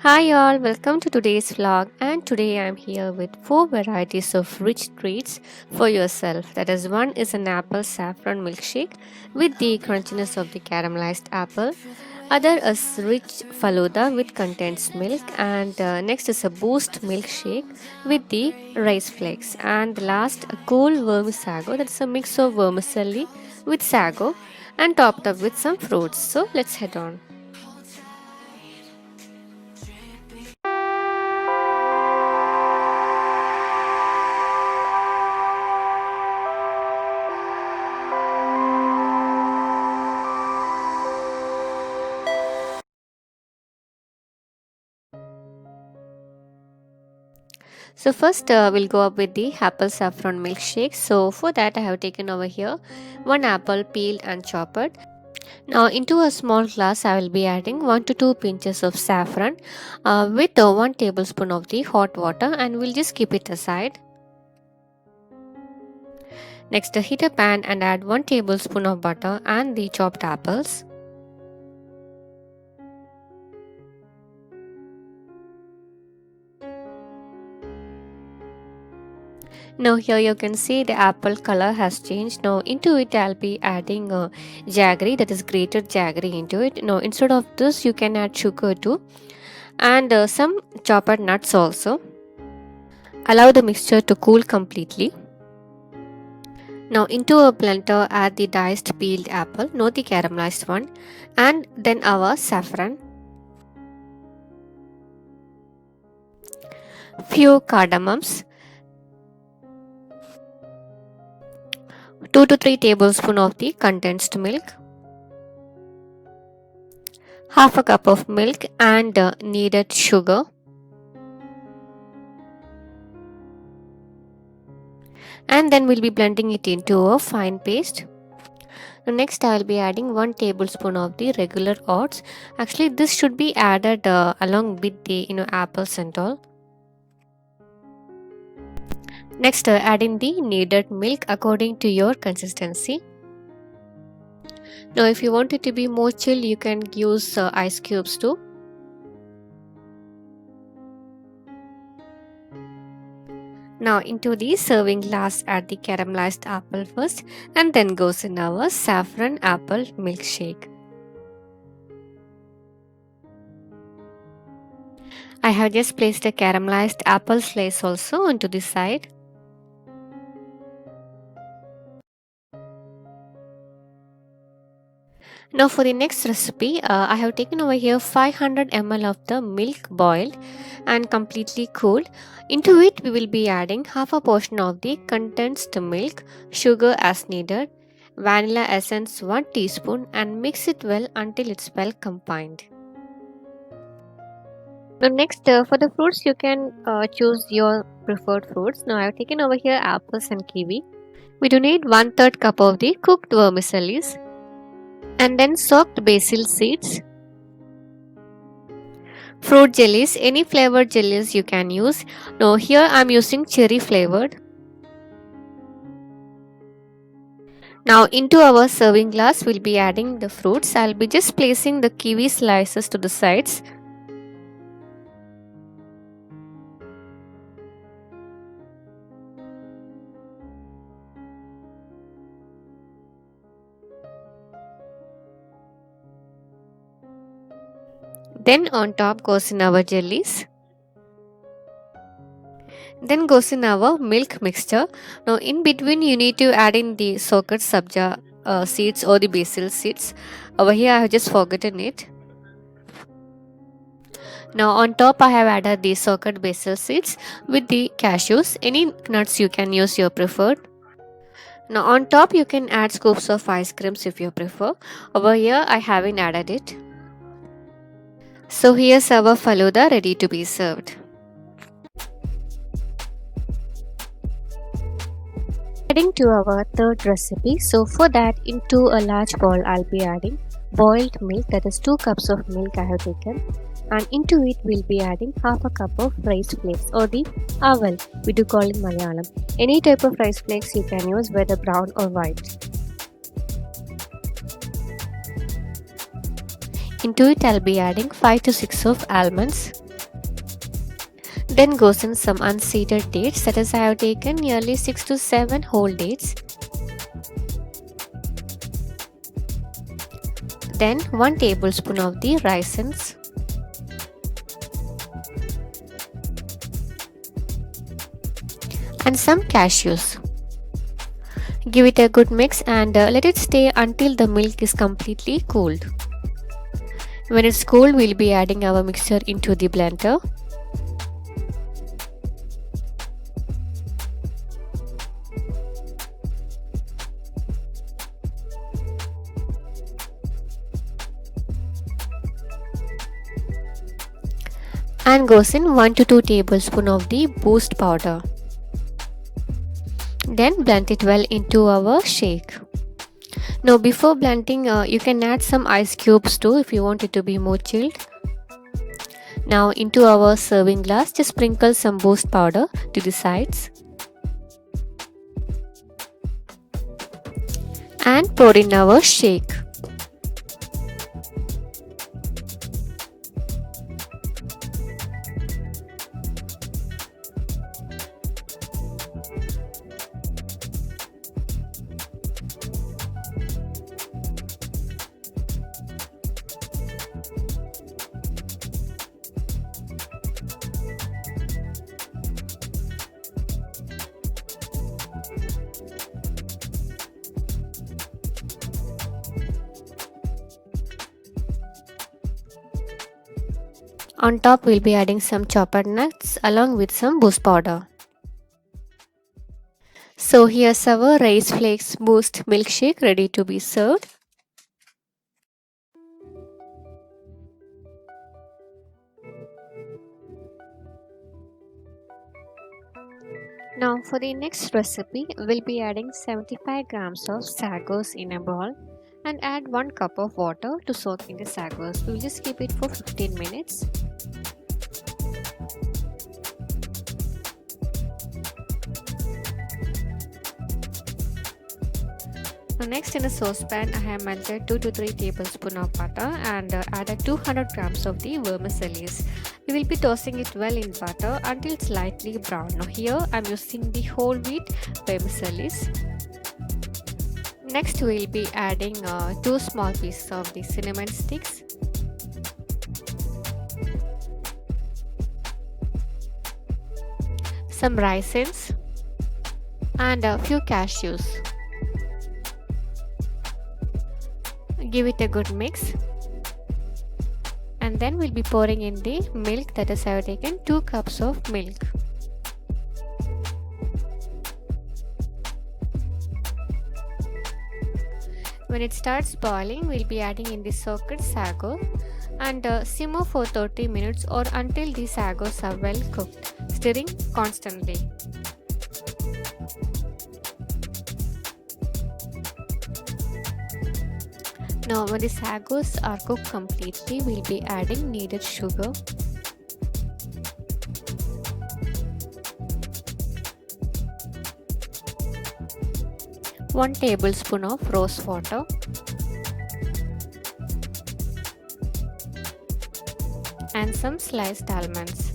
Hi all, welcome to today's vlog, and today I'm here with 4 varieties of rich treats for yourself. That is, one is an apple saffron milkshake with the crunchiness of the caramelized apple. Other is rich Faloodha with condensed milk, and next is a boost milkshake with the Riceflakes, and the last a cool Vermisago, that's a mix of vermicelli with sago and topped up with some fruits. So let's head on. So first we'll go up with the apple saffron milkshake. So for that I have taken over here one apple peeled and chopped. Now into a small glass I will be adding 1 to 2 pinches of saffron with 1 tablespoon of the hot water, and we'll just keep it aside. Next heat a pan and add 1 tablespoon of butter and the chopped apples. Now here you can see the apple color has changed. Now into it I'll be adding jaggery, that is grated jaggery into it. Now instead of this you can add sugar too, and some chopped nuts also. Allow the mixture to cool completely. Now into a blender add the diced peeled apple, not the caramelized one, and then our saffron, few cardamoms, 2 to 3 tablespoons of the condensed milk, half a cup of milk and kneaded sugar, and then we'll be blending it into a fine paste. Now next I will be adding 1 tablespoon of the regular oats. Actually this should be added along with the apples and all. Next adding the kneaded milk according to your consistency. Now if you want it to be more chill you can use ice cubes too. Now into the serving glass add the caramelized apple first, and then goes in our saffron apple milkshake. I have just placed a caramelized apple slice also onto the side. Now for the next recipe, I have taken over here 500 ml of the milk boiled and completely cooled. Into it we will be adding half a portion of the condensed milk, sugar as needed, vanilla essence 1 teaspoon, and mix it well until it's well combined. Now next for the fruits you can choose your preferred fruits. Now I have taken over here apples and kiwi. We do need 1/3 cup of the cooked vermicellis, and then soaked basil seeds, fruit jellies, any flavored jellies you can use. Now here I am using cherry flavored. Now into our serving glass we'll be adding the fruits. I'll be just placing the kiwi slices to the sides. Then on top goes in our jellies. Then goes in our milk mixture. Now in between you need to add in the soaked sabja seeds or the basil seeds. Over here I have just forgotten it. Now on top I have added the soaked basil seeds with the cashews. Any nuts you can use your preferred. Now on top you can add scoops of ice creams if you prefer. Over here I haven't added it. So here's our Faloodha ready to be served. Heading to our third recipe. So for that, into a large bowl I'll be adding boiled milk, that is 2 cups of milk I have taken, and into it we'll be adding half a cup of rice flakes or the aval, we do call in Malayalam. Any type of rice flakes you can use, whether brown or white. Into it I'll be adding 5 to 6 of almonds. Then goes in some unseeded dates, that is I have taken nearly 6 to 7 whole dates. Then 1 tablespoon of the raisins. And some cashews. Give it a good mix and let it stay until the milk is completely cooled. When it's cool, we'll be adding our mixture into the blender. And goes in 1 to 2 tablespoons of the boost powder. Then blend it well into our shake. Now before blending, you can add some ice cubes too if you want it to be more chilled. Now into our serving glass, just sprinkle some boost powder to the sides. And pour in our shake. On top, we'll be adding some chopped nuts along with some boost powder. So here's our Riceflakes Boost milkshake ready to be served. Now for the next recipe, we'll be adding 75 grams of sagos in a bowl and add 1 cup of water to soak in the sagos. We'll just keep it for 15 minutes. Now next, in a saucepan, I have melted 2 to 3 tablespoons of butter and added 200 grams of the vermicellis. We will be tossing it well in butter until it's lightly brown. Now here I'm using the whole wheat vermicellis. Next we'll be adding 2 small pieces of the cinnamon sticks. Some raisins and a few cashews. Give it a good mix. And then we'll be pouring in the milk, that is I have taken 2 cups of milk. When it starts boiling, we'll be adding in the soaked sago and simmer for 30 minutes or until the sagos are well cooked, stirring constantly. Now when the sagos are cooked completely, we'll be adding needed sugar. One tablespoon of rose water. And some sliced almonds.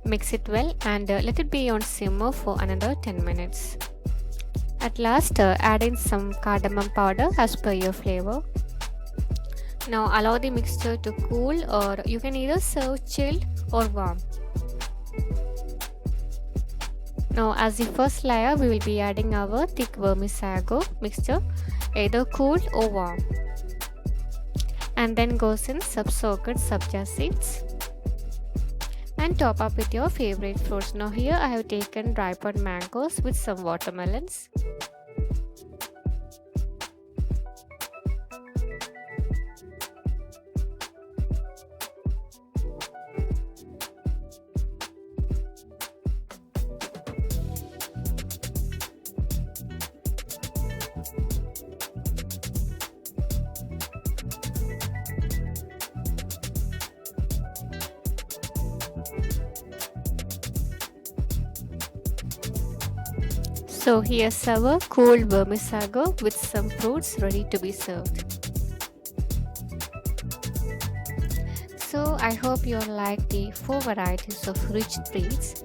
Mix it well and let it be on simmer for another 10 minutes. At last, add in some cardamom powder as per your flavor. Now allow the mixture to cool, or you can either serve chilled or warm. Now as the first layer, we will be adding our thick Vermisago mixture, either cooled or warm. And then goes in soaked sabja seeds. And top up with your favorite fruits. Now here I have taken ripened mangoes with some watermelons. So here's our cool Vermisago with some fruits ready to be served. So I hope you all like the 4 varieties of rich treats,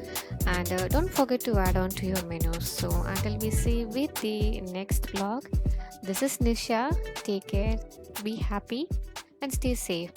and don't forget to add on to your menus. So until we see with the next vlog, this is Nisha. Take care, be happy, and stay safe.